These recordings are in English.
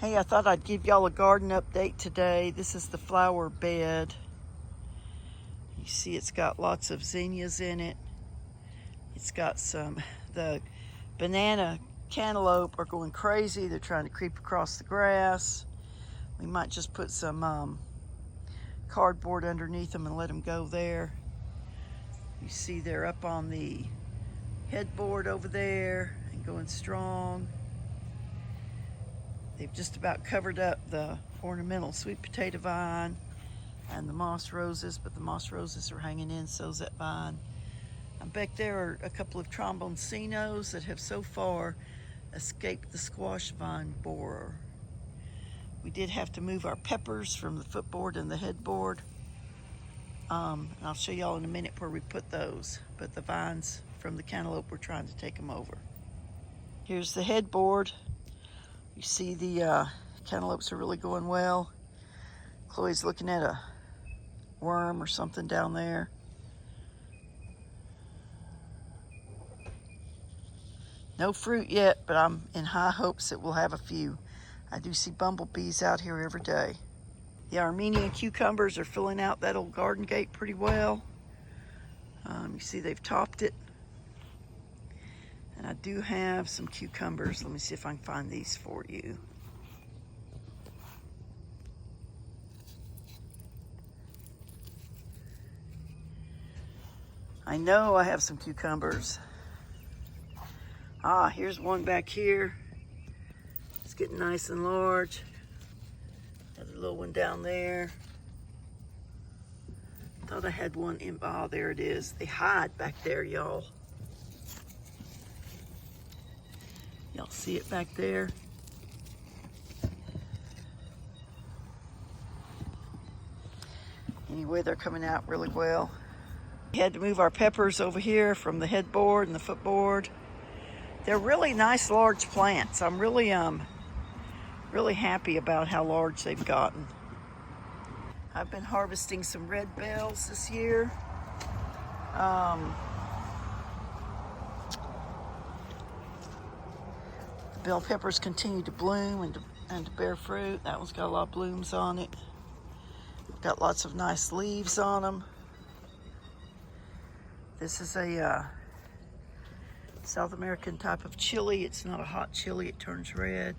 Hey, I thought I'd give y'all a garden update today. This is the flower bed. You see it's got lots of zinnias in it. It's got the banana cantaloupe are going crazy. They're trying to creep across the grass. We might just put some cardboard underneath them and let them go there. You see they're up on the headboard over there and going strong. They've just about covered up the ornamental sweet potato vine and the moss roses, but the moss roses are hanging in, so's that vine. And back there are a couple of tromboncinos that have so far escaped the squash vine borer. We did have to move our peppers from the footboard and the headboard. And I'll show y'all in a minute where we put those, but the vines from the cantaloupe, we're trying to take them over. Here's the headboard. You see the cantaloupes are really going well. Chloe's looking at a worm or something down there. No fruit yet, but I'm in high hopes that we'll have a few. I do see bumblebees out here every day. The Armenian cucumbers are filling out that old garden gate pretty well. You see they've topped it. And I do have some cucumbers. Let me see if I can find these for you. I know I have some cucumbers. Here's one back here. It's getting nice and large. Another little one down there. Thought I had one in, there it is. They hide back there, y'all. Y'all see it back there? Anyway, they're coming out really well. We had to move our peppers over here from the headboard and the footboard. They're really nice large plants. I'm really happy about how large they've gotten. I've been harvesting some red bells this year. The bell peppers continue to bloom and to bear fruit. That one's got a lot of blooms on it. Got lots of nice leaves on them. This is a South American type of chili. It's not a hot chili, it turns red.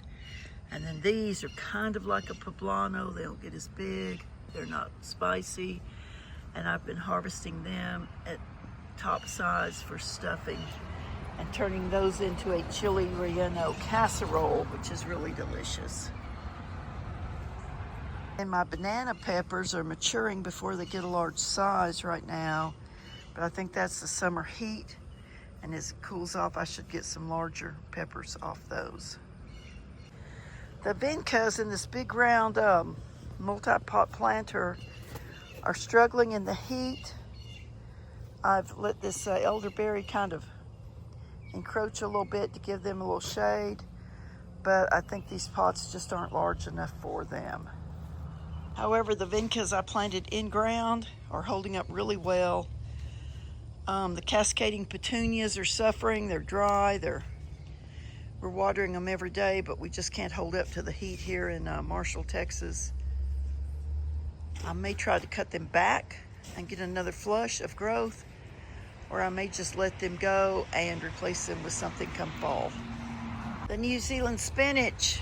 And then these are kind of like a poblano. They don't get as big. They're not spicy. And I've been harvesting them at top size for stuffing and turning those into a chili relleno casserole, which is really delicious. And my banana peppers are maturing before they get a large size right now, but I think that's the summer heat, and as it cools off, I should get some larger peppers off those. The vincas in this big round multi-pot planter are struggling in the heat. I've let this elderberry kind of encroach a little bit to give them a little shade, but I think these pots just aren't large enough for them. However, the vincas I planted in ground are holding up really well. The cascading petunias are suffering. They're dry. We're watering them every day, but we just can't hold up to the heat here in Marshall, Texas. I may try to cut them back and get another flush of growth, or I may just let them go and replace them with something come fall. The New Zealand spinach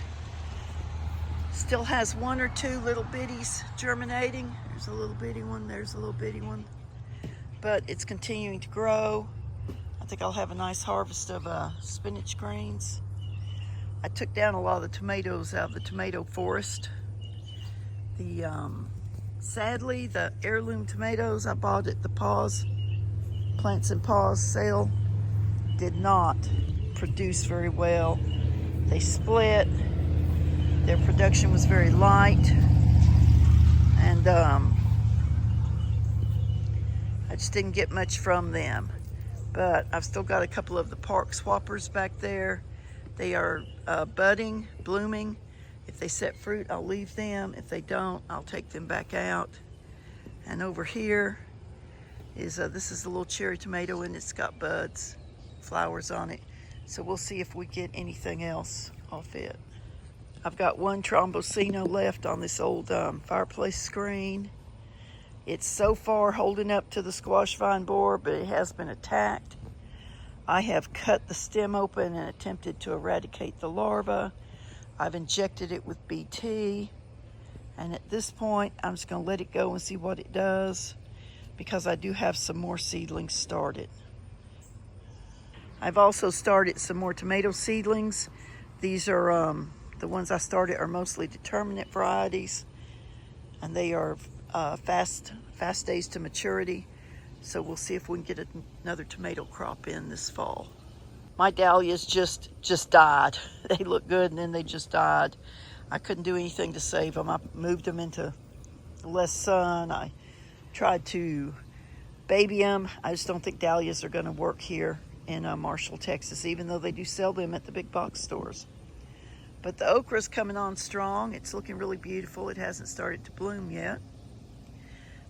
still has one or two little bitties germinating. There's a little bitty one, there's a little bitty one. But it's continuing to grow. I think I'll have a nice harvest of spinach greens. I took down a lot of the tomatoes out of the tomato forest. Sadly, the heirloom tomatoes I bought at the Plants and Paws sale did not produce very well. They split. Their production was very light, and I just didn't get much from them. But I've still got a couple of the park swappers back there. They are budding, blooming. If they set fruit, I'll leave them. If they don't, I'll take them back out. And over here is this is a little cherry tomato, and it's got buds, flowers on it. So we'll see if we get anything else off it. I've got one Trombosino left on this old fireplace screen. It's so far holding up to the squash vine borer, but it has been attacked. I have cut the stem open and attempted to eradicate the larva. I've injected it with BT. And at this point, I'm just going to let it go and see what it does, because I do have some more seedlings started. I've also started some more tomato seedlings. These are the ones I started are mostly determinate varieties, and they are fast days to maturity. So we'll see if we can get another tomato crop in this fall. My dahlias just died. They look good and then they just died. I couldn't do anything to save them. I moved them into less sun. I tried to baby them. I just don't think dahlias are going to work here in Marshall, Texas, even though they do sell them at the big box stores. But the okra is coming on strong. It's looking really beautiful. It hasn't started to bloom yet.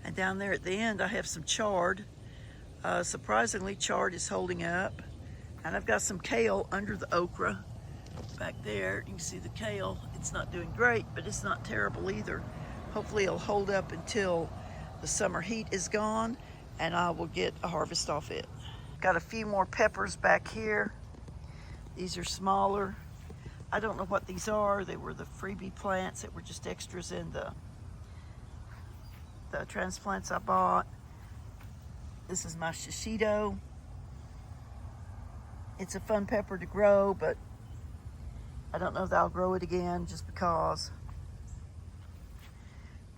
And down there at the end, I have some chard. Surprisingly, chard is holding up. And I've got some kale under the okra. Back there, you can see the kale. It's not doing great, but it's not terrible either. Hopefully it'll hold up until the summer heat is gone, and I will get a harvest off it. Got a few more peppers back here. These are smaller. I don't know what these are. They were the freebie plants that were just extras in the transplants I bought. This is my shishito. It's a fun pepper to grow, but I don't know if I'll grow it again just because.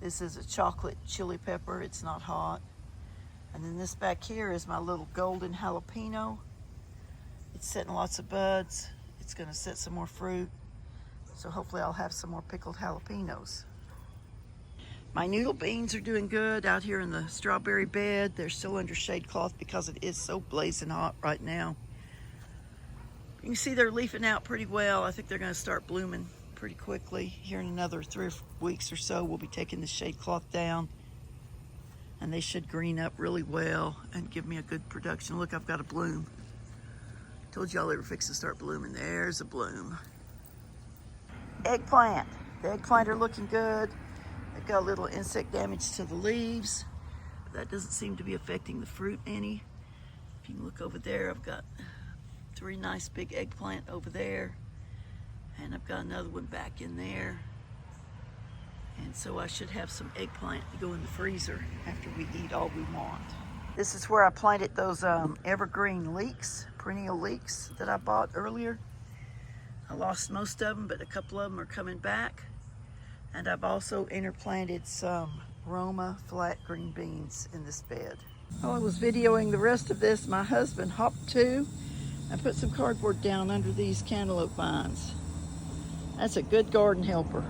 This is a chocolate chili pepper. It's not hot. And then this back here is my little golden jalapeno. It's setting lots of buds. It's going to set some more fruit. So hopefully I'll have some more pickled jalapenos. My noodle beans are doing good out here in the strawberry bed. They're still under shade cloth because it is so blazing hot right now. You can see they're leafing out pretty well. I think they're going to start blooming pretty quickly. Here in another 3 weeks or so, we'll be taking the shade cloth down. And they should green up really well and give me a good production. Look, I've got a bloom. Told y'all they were fixing to start blooming. There's a bloom. Eggplant. The eggplant are looking good. They've got a little insect damage to the leaves, but that doesn't seem to be affecting the fruit any. If you can look over there, I've got 3 nice big eggplant over there, and I've got another one back in there. And so I should have some eggplant to go in the freezer after we eat all we want. This is where I planted those evergreen leeks, perennial leeks that I bought earlier. I lost most of them, but a couple of them are coming back. And I've also interplanted some Roma flat green beans in this bed. While I was videoing the rest of this, my husband hopped to and put some cardboard down under these cantaloupe vines. That's a good garden helper.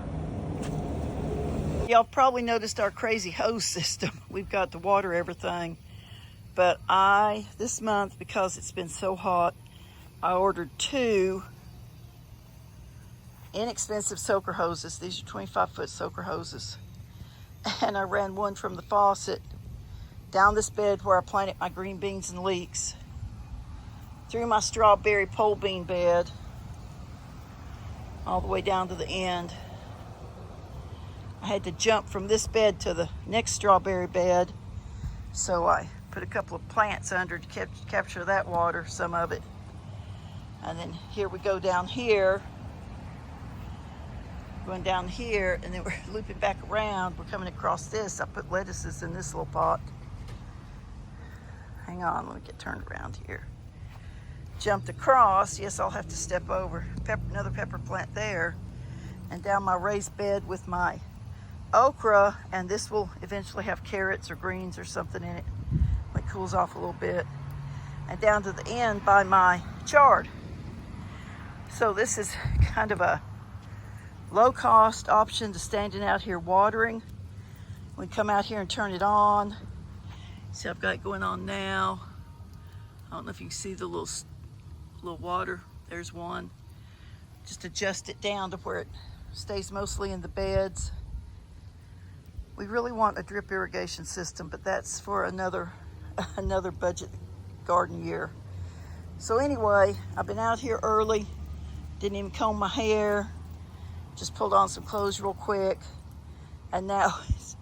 Y'all probably noticed our crazy hose system. We've got to water everything. But this month, because it's been so hot, I ordered 2 inexpensive soaker hoses. These are 25-foot soaker hoses. And I ran one from the faucet down this bed where I planted my green beans and leeks, through my strawberry pole bean bed, all the way down to the end. I had to jump from this bed to the next strawberry bed, so I put a couple of plants under to capture that water, some of it. And then here we go down here, going down here, and then we're looping back around. We're coming across this. I put lettuces in this little pot. Hang on, let me get turned around here. Jumped across. Yes, I'll have to step over. Another pepper plant there. And down my raised bed with my okra, and this will eventually have carrots or greens or something in it when it cools off a little bit. And down to the end by my chard. So this is kind of a low-cost option to standing out here watering. We come out here and turn it on. See, I've got it going on now. I don't know if you can see the little water. There's one. Just adjust it down to where it stays mostly in the beds. We really want a drip irrigation system, but that's for another budget garden year. So anyway, I've been out here early, didn't even comb my hair, Just pulled on some clothes real quick. And now it's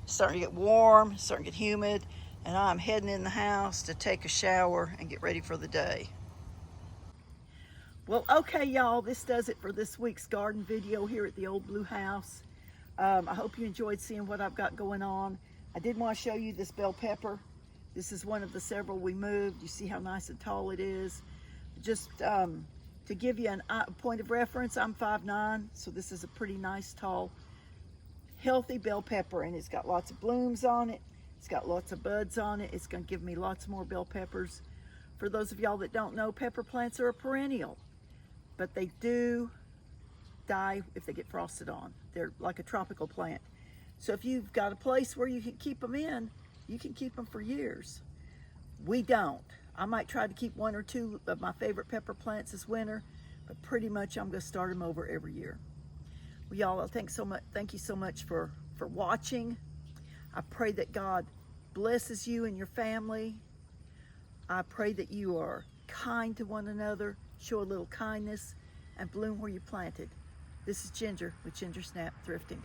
starting to get warm, starting to get humid. And I'm heading in the house to take a shower and get ready for the day. Well, okay, y'all, this does it for this week's garden video here at the Old Blue House. I hope you enjoyed seeing what I've got going on. I did want to show you this bell pepper. This is one of the several we moved. You see how nice and tall it is. Just to give you a point of reference, I'm 5'9", so this is a pretty nice, tall, healthy bell pepper, and it's got lots of blooms on it. It's got lots of buds on it. It's going to give me lots more bell peppers. For those of y'all that don't know, pepper plants are a perennial, but they do die if they get frosted on. They're like a tropical plant. So if you've got a place where you can keep them in, you can keep them for years. We don't. I might try to keep 1 or 2 of my favorite pepper plants this winter, but pretty much I'm going to start them over every year. Well, y'all, thank you so much for watching. I pray that God blesses you and your family. I pray that you are kind to one another, show a little kindness, and bloom where you planted. This is Ginger with Ginger Snap Thrifting.